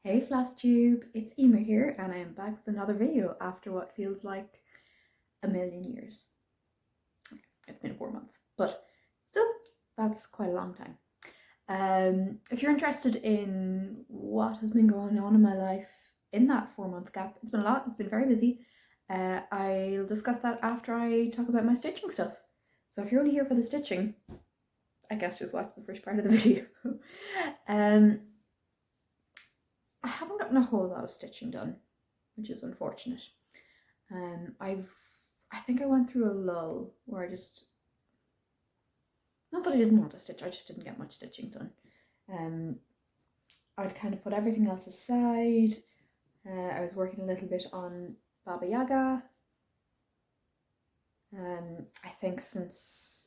Hey Flosstube, it's Ema here and I am back with another video after what feels like a million years. It's been 4 months, but still, that's quite a long time. If you're interested in what has been going on in my life in that 4-month gap, it's been a lot, it's been very busy. I'll discuss that after I talk about my stitching stuff. So if you're only here for the stitching, I guess just watch the first part of the video. I haven't gotten a whole lot of stitching done, which is unfortunate. I think I went through a lull where I just, not that I didn't want to stitch, I just didn't get much stitching done. I'd kind of put everything else aside. I was working a little bit on Baba Yaga. I think since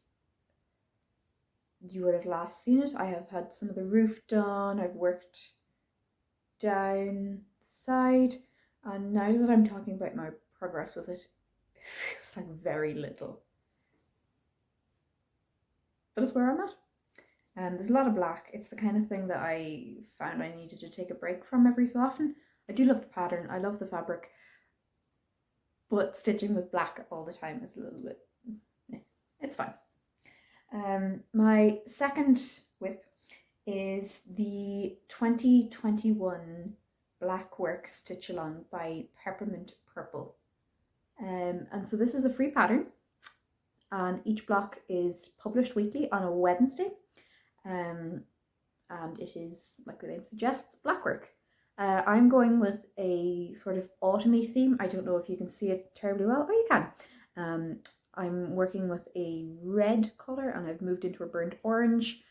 you would have last seen it, I have had some of the roof done. I've worked down the side, and now that I'm talking about my progress with it, it feels like very little, but it's where I'm at. There's a lot of black. It's the kind of thing that I found I needed to take a break from every so often. I do love the pattern, I love the fabric, but stitching with black all the time is a little bit, it's fine. My second whip is the 2021 Black Work Stitch Along by Peppermint Purple. And so this is a free pattern, and each block is published weekly on a Wednesday. And it is, like the name suggests, black work. I'm going with a sort of autumny theme. I don't know if you can see it terribly well. Oh, you can. I'm working with a red colour and I've moved into a burnt orange.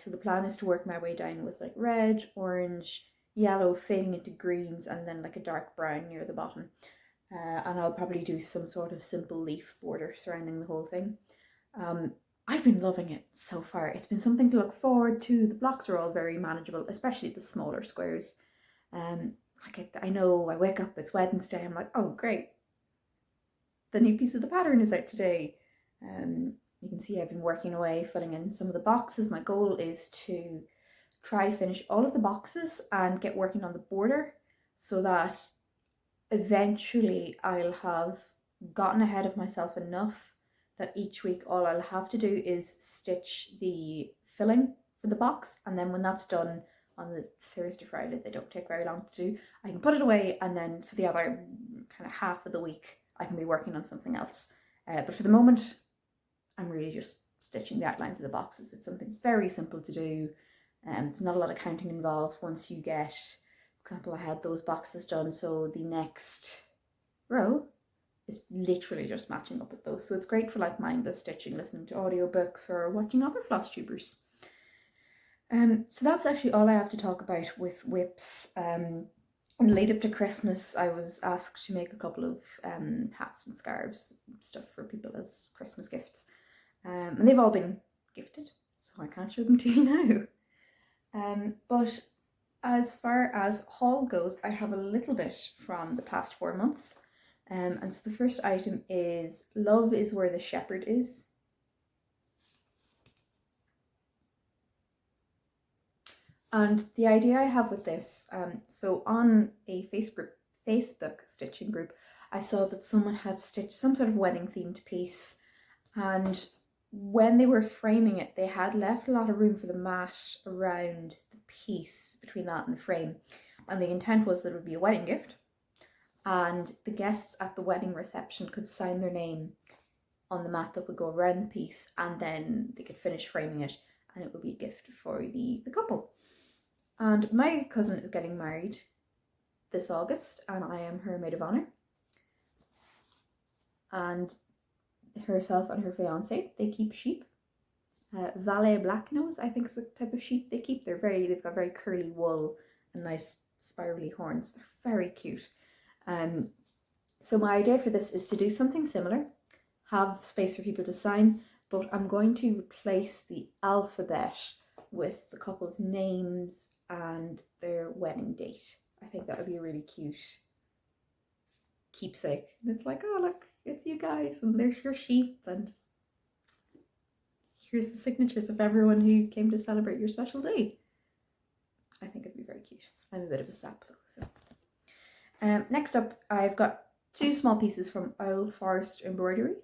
So the plan is to work my way down with like red, orange, yellow, fading into greens, and then like a dark brown near the bottom. And I'll probably do some sort of simple leaf border surrounding the whole thing. I've been loving it so far. It's been something to look forward to. The blocks are all very manageable, especially the smaller squares. I know I wake up, it's Wednesday, I'm like, oh great, the new piece of the pattern is out today. You can see I've been working away, filling in some of the boxes. My goal is to try finish all of the boxes and get working on the border so that eventually I'll have gotten ahead of myself enough that each week all I'll have to do is stitch the filling for the box, and then when that's done on the Thursday, Friday, they don't take very long to do, I can put it away, and then for the other kind of half of the week I can be working on something else. But for the moment I'm really just stitching the outlines of the boxes. It's something very simple to do. There's not a lot of counting involved once you get, for example, I had those boxes done, so the next row is literally just matching up with those. So it's great for like mindless stitching, listening to audiobooks or watching other Flosstubers. So that's actually all I have to talk about with whips. In the lead up to Christmas, I was asked to make a couple of hats and scarves, stuff for people as Christmas gifts. And they've all been gifted, so I can't show them to you now. But as far as haul goes, I have a little bit from the past 4 months. And so the first item is Love is Where the Shepherd Is. And the idea I have with this, so on a Facebook stitching group, I saw that someone had stitched some sort of wedding themed piece, and when they were framing it, they had left a lot of room for the mat around the piece between that and the frame. And the intent was that it would be a wedding gift, and the guests at the wedding reception could sign their name on the mat that would go around the piece, and then they could finish framing it and it would be a gift for the couple. And my cousin is getting married this August and I am her maid of honour. And herself and her fiance, they keep sheep. Valet Blacknose, I think is the type of sheep they keep. They've got very curly wool and nice spirally horns. They're very cute. So my idea for this is to do something similar, have space for people to sign, but I'm going to replace the alphabet with the couple's names and their wedding date. I think that would be a really cute keepsake. And it's like, oh look, it's you guys, and there's your sheep, and here's the signatures of everyone who came to celebrate your special day. I think it'd be very very cute. I'm a bit of a sap though. So, next up, I've got 2 small pieces from Owl Forest Embroidery.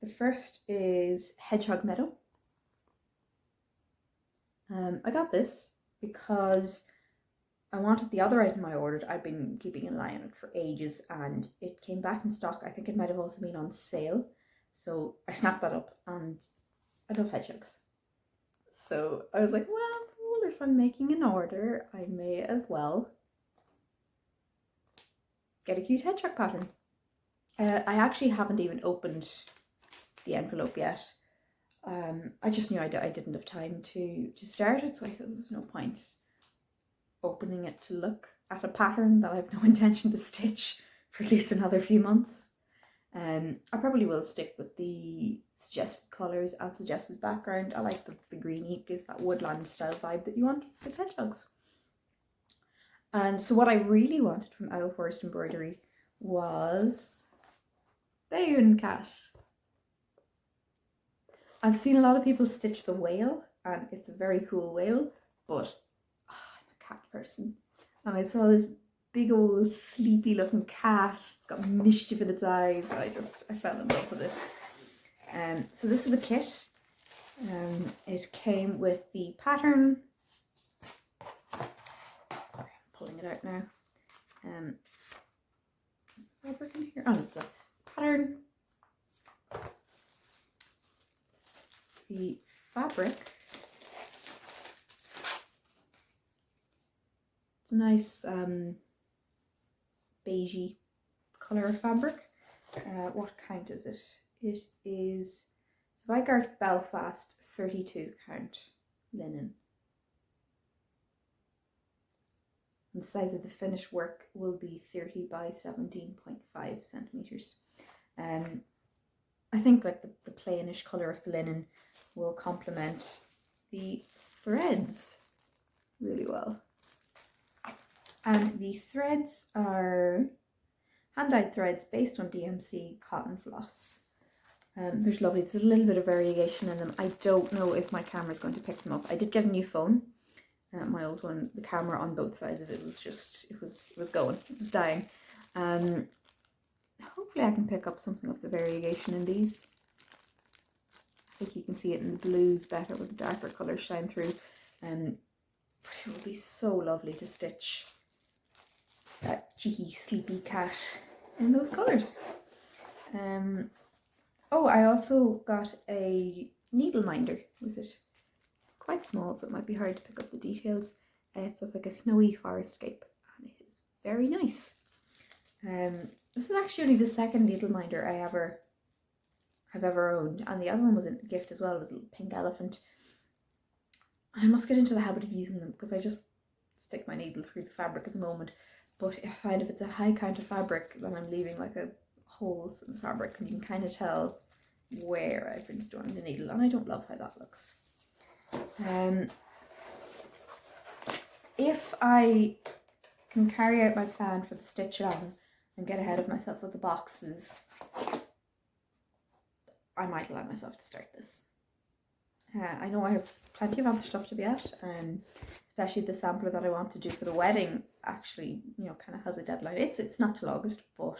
The first is Hedgehog Meadow. I got this because I wanted the other item I ordered. I've been keeping an eye on it for ages and it came back in stock. I think it might have also been on sale. So I snapped that up and I love hedgehogs. So I was like, well, if I'm making an order, I may as well get a cute hedgehog pattern. I actually haven't even opened the envelope yet. I just knew I didn't have time to start it, so I said there's no point opening it to look at a pattern that I have no intention to stitch for at least another few months. I probably will stick with the suggested colours and suggested background. I like the greeny, gives that woodland style vibe that you want with hedgehogs. And so what I really wanted from Owl Forest Embroidery was Bayoon Cat. I've seen a lot of people stitch the whale and it's a very cool whale, but I'm a cat person. And I saw this big old sleepy looking cat. It's got mischief in its eyes. I fell in love with it. So this is a kit. It came with the pattern. Sorry, I'm pulling it out now. Is the fabric in here? Oh, it's a pattern. The fabric. It's a nice beigey colour of fabric. What count is it? It is Zweigart Belfast 32 count linen. And the size of the finished work will be 30 by 17.5 centimetres. I think like the plainish colour of the linen will complement the threads really well. And the threads are hand-dyed threads based on DMC cotton floss. There's lovely, there's a little bit of variation in them. I don't know if my camera is going to pick them up. I did get a new phone. My old one, the camera on both sides of it was just, it was going, it was dying. Hopefully I can pick up something of the variation in these. I think you can see it in the blues better with the darker colours shine through. But it would be so lovely to stitch that cheeky, sleepy cat in those colours. Oh, I also got a needle minder with it. It's quite small, so it might be hard to pick up the details. It's of like a snowy forestscape, and it is very nice. This is actually only the second needle minder I have ever owned, and the other one was a gift as well. It was a little pink elephant. I must get into the habit of using them because I just stick my needle through the fabric at the moment. But I find if it's a high count of fabric, then I'm leaving like a holes in the fabric, and you can kind of tell where I've been storing the needle, and I don't love how that looks. If I can carry out my plan for the stitch along and get ahead of myself with the boxes, I might allow myself to start this. I know I have plenty of other stuff to be at, especially the sampler that I want to do for the wedding actually, you know, kind of has a deadline. It's not till August, but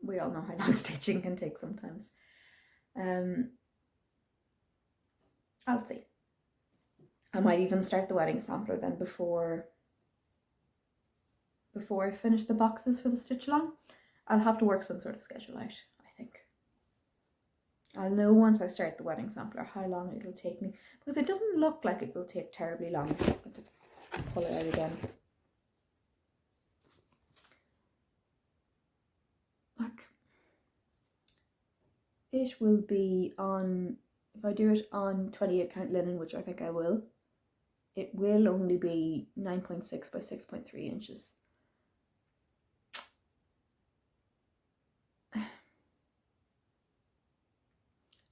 we all know how long stitching can take sometimes. I'll see. I might even start the wedding sampler then before I finish the boxes for the stitch along. I'll have to work some sort of schedule out, I think. I'll know once I start the wedding sampler how long it'll take me, because it doesn't look like it will take terribly long. I'm going to pull it out again. Like, it will be on, if I do it on 28 count linen, which I think I will, it will only be 9.6 by 6.3 inches.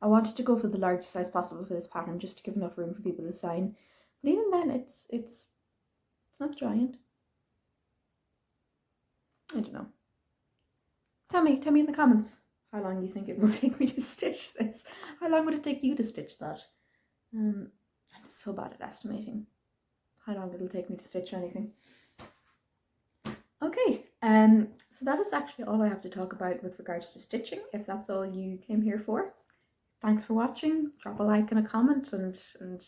I wanted to go for the largest size possible for this pattern, just to give enough room for people to sign. But even then, it's not giant. I don't know. Tell me in the comments how long you think it will take me to stitch this. How long would it take you to stitch that? I'm so bad at estimating how long it'll take me to stitch anything. Okay, so that is actually all I have to talk about with regards to stitching, if that's all you came here for. Thanks for watching. Drop a like and a comment and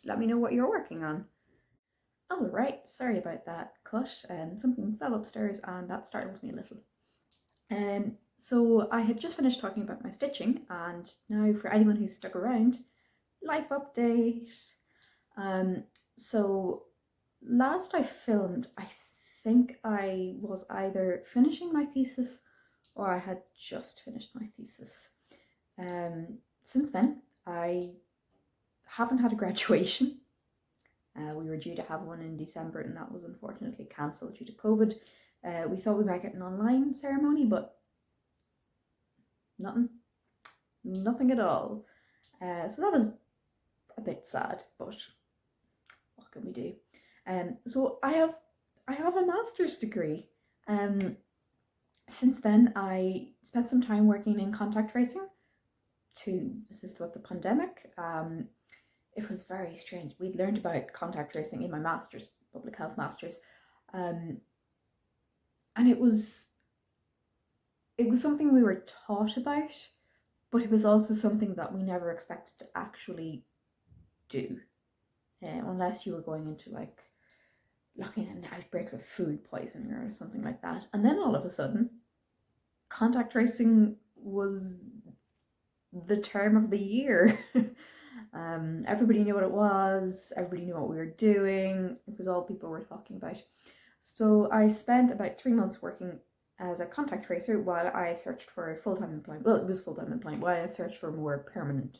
let me know what you're working on. Oh right, sorry about that cut. Something fell upstairs and that startled me a little. So I had just finished talking about my stitching, and now for anyone who's stuck around, life update. So last I filmed, I think I was either finishing my thesis or I had just finished my thesis. Since then, I haven't had a graduation. We were due to have one in December and that was unfortunately cancelled due to COVID. We thought we might get an online ceremony, but nothing at all. So that was a bit sad, but what can we do? So I have a master's degree. Since then, I spent some time working in contact tracing to assist with the pandemic. It was very strange. We'd learned about contact tracing in my master's, public health master's, and it was something we were taught about, but it was also something that we never expected to actually do, unless you were going into like looking at outbreaks of food poisoning or something like that. And then all of a sudden, contact tracing was the term of the year. Everybody knew what it was, everybody knew what we were doing, it was all people were talking about. So I spent about 3 months working as a contact tracer while I searched for full-time employment. Well, it was full-time employment while I searched for a more permanent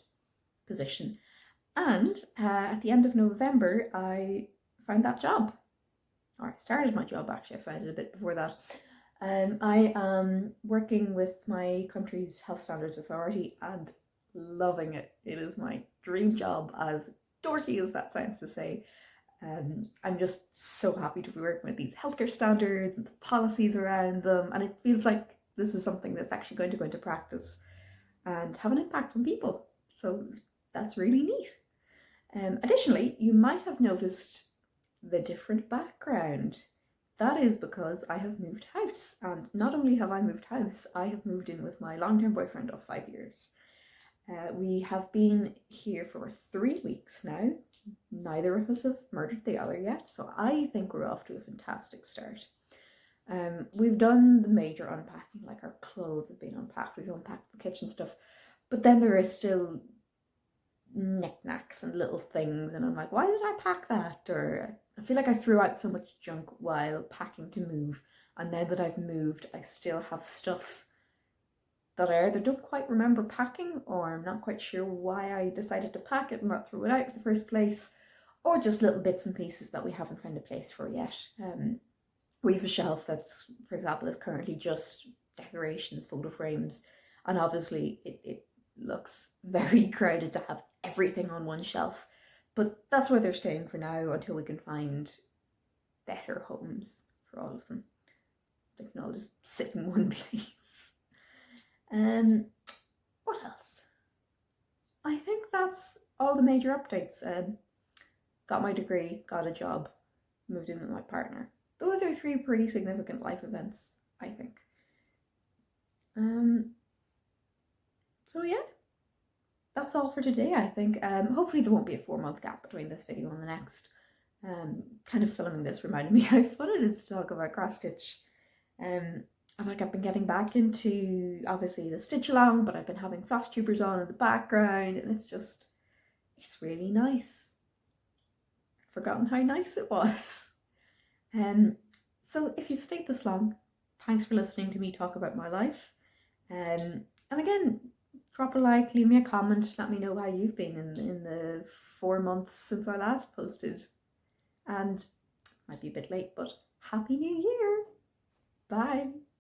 position. And at the end of November, I found that job. Or I started my job, actually. I found it a bit before that. I am working with my country's health standards authority and loving it. It is my dream job, as dorky as that sounds to say. I'm just so happy to be working with these healthcare standards and the policies around them, and it feels like this is something that's actually going to go into practice and have an impact on people. So that's really neat. Additionally, you might have noticed the different background. That is because I have moved house, and not only have I moved house, I have moved in with my long-term boyfriend of 5 years. We have been here for 3 weeks now. Neither of us have murdered the other yet, so I think we're off to a fantastic start. We've done the major unpacking, like our clothes have been unpacked, we've unpacked the kitchen stuff, but then there is still knickknacks and little things, and I'm like, why did I pack that? Or I feel like I threw out so much junk while packing to move, and now that I've moved, I still have stuff that I either don't quite remember packing, or I'm not quite sure why I decided to pack it and not throw it out in the first place, or just little bits and pieces that we haven't found a place for yet. We have a shelf that's, for example, is currently just decorations, photo frames, and obviously it looks very crowded to have everything on one shelf, but that's where they're staying for now until we can find better homes for all of them. They can all just sit in one place. What else? I think that's all the major updates. Got my degree, got a job, moved in with my partner. Those are 3 pretty significant life events, I think. So yeah, that's all for today, I think. Hopefully there won't be a 4-month gap between this video and the next. Kind of filming this reminded me how fun it is to talk about cross stitch. And like I've been getting back into obviously the stitch along, but I've been having Flosstubers on in the background, and it's really nice. I've forgotten how nice it was. So if you've stayed this long, thanks for listening to me talk about my life. And again, drop a like, leave me a comment, let me know how you've been in the 4 months since I last posted. And might be a bit late, but Happy New Year! Bye!